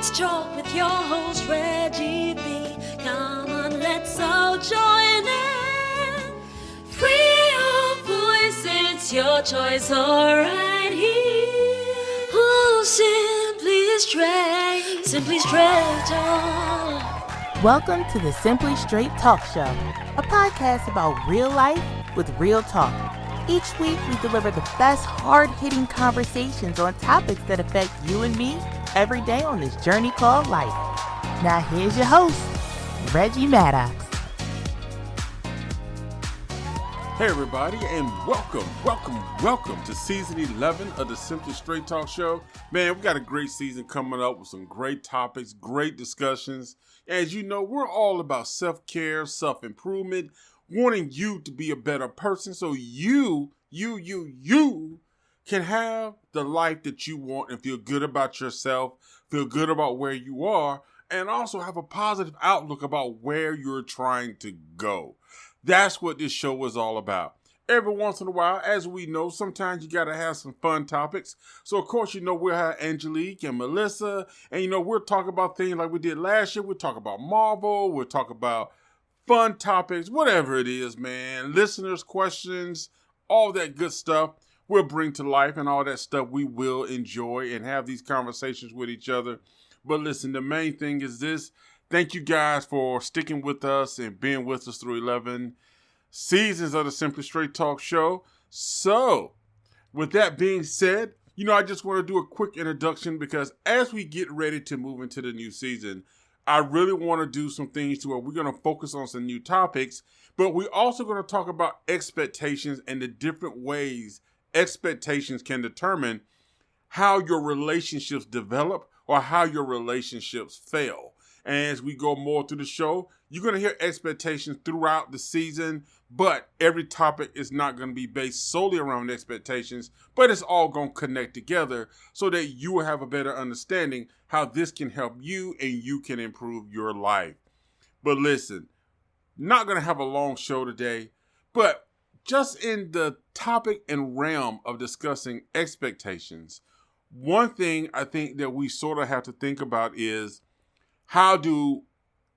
Let's talk with your host, Reggie B. Come on, let's all join in. Free your voice, it's your choice, all right here. Oh, Simply Straight Talk. Welcome to the Simply Straight Talk Show, a podcast about real life with real talk. Each week, we deliver the best hard-hitting conversations on topics that affect you and me every day on this journey called life. Now, here's your host, Reggie Maddox. Hey, everybody, and welcome to season 11 of the Simply Straight Talk Show. Man, we got a great season coming up with some great topics, great discussions. As you know, we're all about self-care, self-improvement, wanting you to be a better person so you can have the life that you want and feel good about yourself, feel good about where you are, and also have a positive outlook about where you're trying to go. That's what this show is all about. Every once in a while, as we know, sometimes you got to have some fun topics. So, of course, we'll have Angelique and Melissa, and, we'll talk about things like we did last year. We'll talk about Marvel. We'll talk about fun topics, whatever it is, man. Listeners' questions, all that good stuff we'll bring to life, and all that stuff we will enjoy and have these conversations with each other. But listen, the main thing is this. Thank you guys for sticking with us and being with us through 11 seasons of the Simply Straight Talk Show. So, with that being said, I just want to do a quick introduction because as we get ready to move into the new season, I really want to do some things to where we're going to focus on some new topics, but we're also going to talk about expectations and the different ways expectations can determine how your relationships develop or how your relationships fail. And as we go more through the show, you're going to hear expectations throughout the season, but every topic is not going to be based solely around expectations, but it's all going to connect together so that you will have a better understanding how this can help you and you can improve your life. But listen, not going to have a long show today, but just in the topic and realm of discussing expectations, one thing I think that we sort of have to think about is how do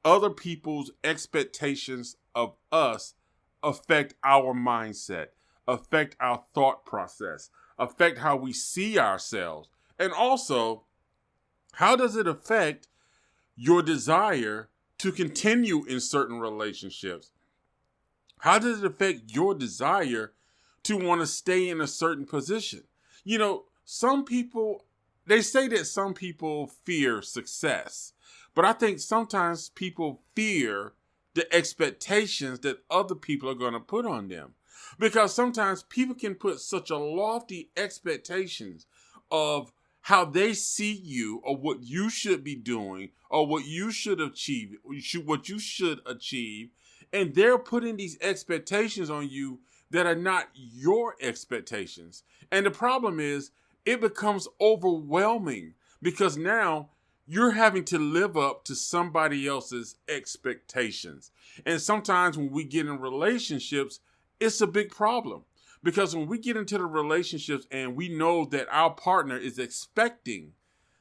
other people's expectations of us affect our mindset, affect our thought process, affect how we see ourselves, and also how does it affect your desire to continue in certain relationships? How does it affect your desire to want to stay in a certain position? Some people, they say that some people fear success, but I think sometimes people fear the expectations that other people are going to put on them. Because sometimes people can put such a lofty expectations of how they see you or what you should be doing or what you should achieve, what you should achieve, and they're putting these expectations on you that are not your expectations. And the problem is it becomes overwhelming because now you're having to live up to somebody else's expectations. And sometimes when we get in relationships, it's a big problem. Because when we get into the relationships and we know that our partner is expecting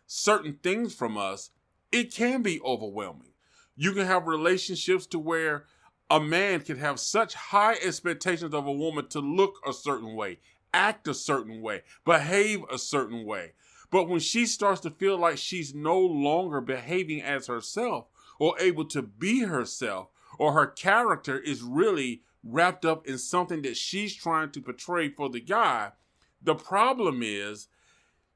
certain things from us, it can be overwhelming. You can have relationships to where a man can have such high expectations of a woman to look a certain way, act a certain way, behave a certain way. But when she starts to feel like she's no longer behaving as herself or able to be herself, or her character is really wrapped up in something that she's trying to portray for the guy, the problem is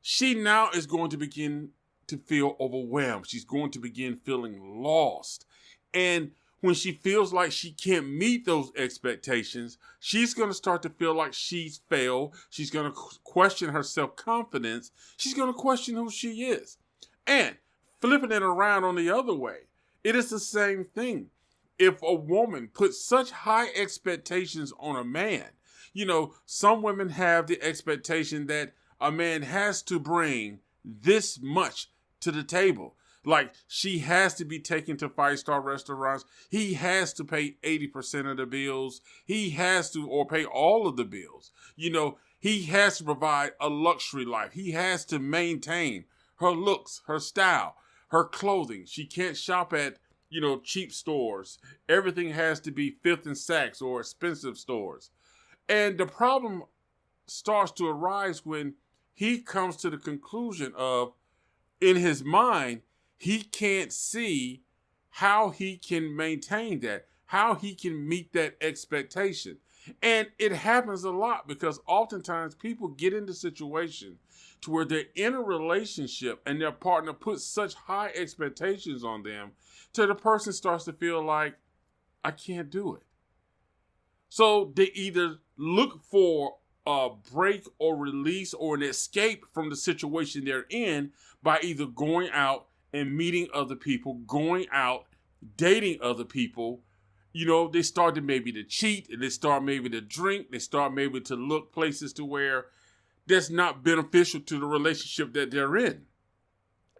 she now is going to begin to feel overwhelmed. She's going to begin feeling lost. And when she feels like she can't meet those expectations, she's going to start to feel like she's failed. She's going to question her self-confidence. She's going to question who she is. And flipping it around on the other way, it is the same thing. If a woman puts such high expectations on a man, some women have the expectation that a man has to bring this much to the table. Like, she has to be taken to 5-star restaurants. He has to pay 80% of the bills. He has to, or pay all of the bills. He has to provide a luxury life. He has to maintain her looks, her style, Her clothing, she can't shop at, cheap stores. Everything has to be Fifth and Saks or expensive stores. And the problem starts to arise when he comes to the conclusion of, in his mind, he can't see how he can maintain that, how he can meet that expectation. And it happens a lot because oftentimes people get into situations to where they're in a relationship and their partner puts such high expectations on them till the person starts to feel like, I can't do it. So they either look for a break or release or an escape from the situation they're in by either going out and meeting other people, going out, dating other people. They started maybe to cheat, and they start maybe to drink, they start maybe to look places to where that's not beneficial to the relationship that they're in.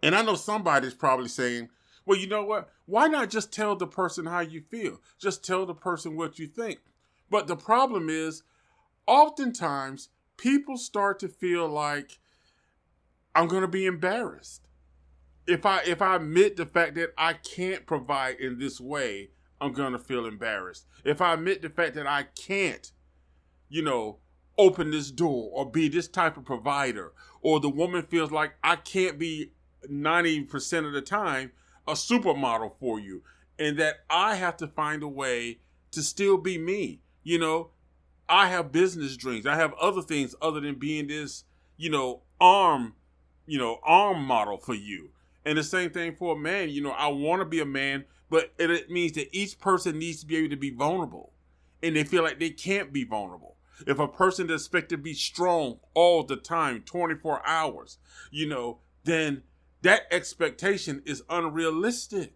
And I know somebody's probably saying, well, you know what? Why not just tell the person how you feel? Just tell the person what you think. But the problem is, oftentimes, people start to feel like, I'm going to be embarrassed. If I admit the fact that I can't provide in this way, I'm going to feel embarrassed. If I admit the fact that I can't, open this door or be this type of provider, or the woman feels like I can't be 90% of the time a supermodel for you, and that I have to find a way to still be me. I have business dreams. I have other things other than being this, arm model for you. And the same thing for a man. I want to be a man, but it means that each person needs to be able to be vulnerable. And they feel like they can't be vulnerable. If a person is expected to be strong all the time, 24 hours, then that expectation is unrealistic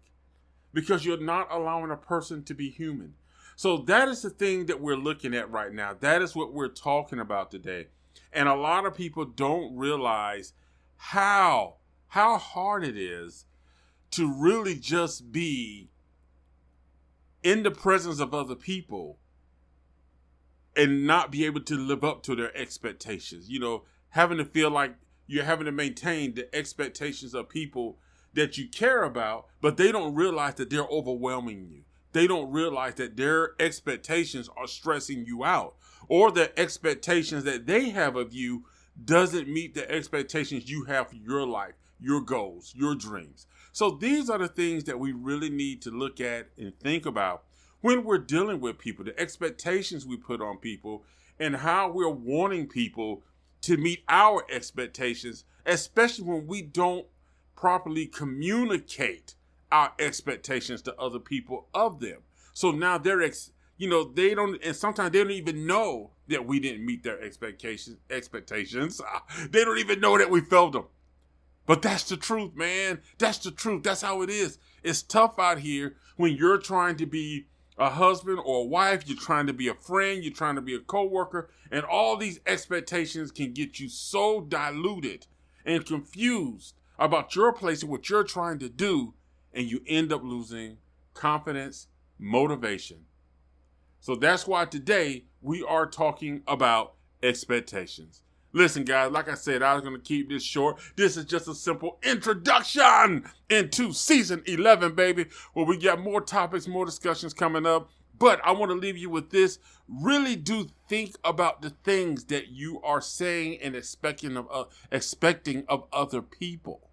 because you're not allowing a person to be human. So that is the thing that we're looking at right now. That is what we're talking about today. And a lot of people don't realize how hard it is to really just be in the presence of other people and not be able to live up to their expectations. Having to feel like you're having to maintain the expectations of people that you care about, but they don't realize that they're overwhelming you. They don't realize that their expectations are stressing you out, or the expectations that they have of you doesn't meet the expectations you have for your life, your goals, your dreams. So these are the things that we really need to look at and think about when we're dealing with people, the expectations we put on people, and how we're wanting people to meet our expectations, especially when we don't properly communicate our expectations to other people of them. So now they don't, and sometimes they don't even know that we didn't meet their expectations. They don't even know that we felt them. But that's the truth, man. That's the truth. That's how it is. It's tough out here when you're trying to be a husband or a wife, you're trying to be a friend, you're trying to be a coworker, and all these expectations can get you so diluted and confused about your place and what you're trying to do, and you end up losing confidence, motivation. So that's why today we are talking about expectations. Listen, guys, like I said, I was going to keep this short. This is just a simple introduction into season 11, baby, where we got more topics, more discussions coming up. But I want to leave you with this. Really do think about the things that you are saying and expecting of other people.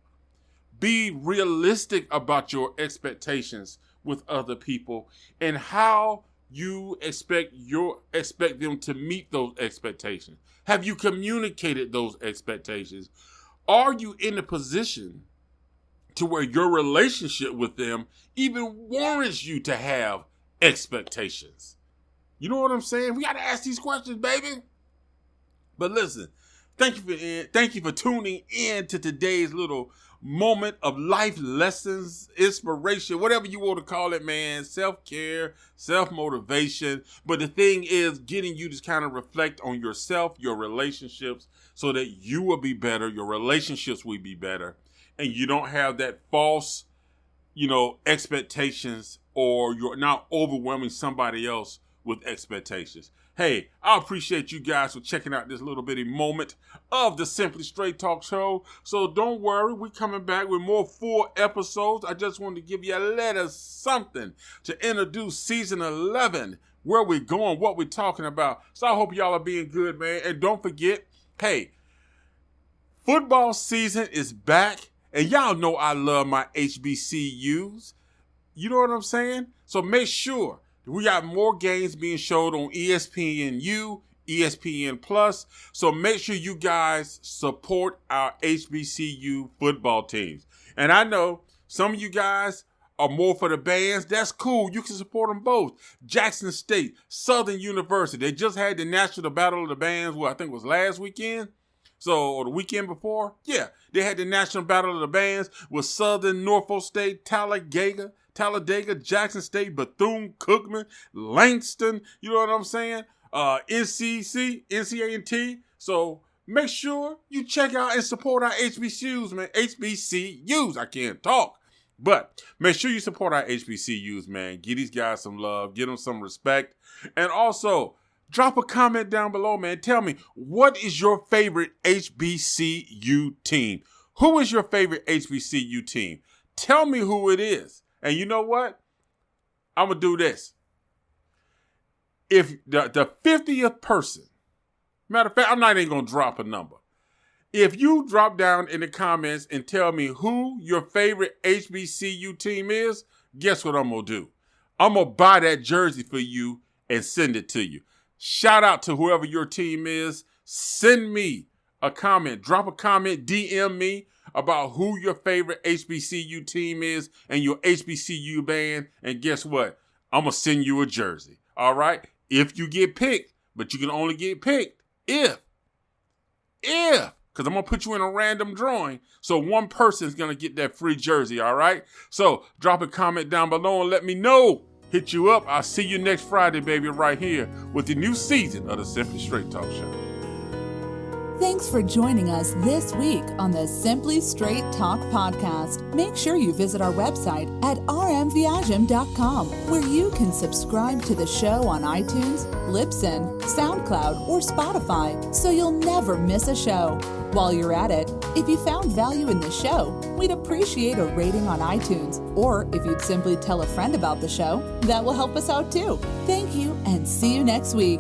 Be realistic about your expectations with other people and how you expect them to meet those expectations. Have you communicated those expectations? Are you in a position to where your relationship with them even warrants you to have expectations? You know what I'm saying? We got to ask these questions, baby. But listen, thank you for tuning in to today's little moment of life lessons, inspiration, whatever you want to call it, man. Self-care, self-motivation. But the thing is getting you to kind of reflect on yourself, your relationships, so that you will be better, your relationships will be better, and you don't have that false, expectations, or you're not overwhelming somebody else with expectations. Hey, I appreciate you guys for checking out this little bitty moment of the Simply Straight Talk Show. So don't worry, we're coming back with more full episodes. I just wanted to give you a little something to introduce season 11, where we're going, what we're talking about. So I hope y'all are being good, man. And don't forget, hey, football season is back. And y'all know I love my HBCUs. You know what I'm saying? So make sure we got more games being showed on ESPNU, ESPN Plus. So make sure you guys support our HBCU football teams. And I know some of you guys are more for the bands. That's cool. You can support them both. Jackson State, Southern University. They just had the National Battle of the Bands, I think it was last weekend. Or the weekend before. Yeah, they had the National Battle of the Bands with Southern, Norfolk State, Talladega, Jackson State, Bethune-Cookman, Langston, you know what I'm saying? NCAA. So make sure you check out and support our HBCUs, man. HBCUs, I can't talk. But make sure you support our HBCUs, man. Give these guys some love. Give them some respect. And also, drop a comment down below, man. Tell me, what is your favorite HBCU team? Who is your favorite HBCU team? Tell me who it is. And you know what? I'm going to do this. If the 50th person, matter of fact, I'm not even going to drop a number. If you drop down in the comments and tell me who your favorite HBCU team is, guess what I'm going to do? I'm going to buy that jersey for you and send it to you. Shout out to whoever your team is. Send me a comment. Drop a comment. DM me about who your favorite HBCU team is and your HBCU band. And guess what? I'm going to send you a jersey. All right? If you get picked, but you can only get picked if, because I'm going to put you in a random drawing. So one person is going to get that free jersey. All right? So drop a comment down below and let me know. Hit you up. I'll see you next Friday, baby, right here with the new season of the Simply Straight Talk Show. Thanks for joining us this week on the Simply Straight Talk podcast. Make sure you visit our website at rmviagem.com, where you can subscribe to the show on iTunes, Libsyn, SoundCloud, or Spotify, so you'll never miss a show. While you're at it, if you found value in the show, we'd appreciate a rating on iTunes, or if you'd simply tell a friend about the show, that will help us out too. Thank you, and see you next week.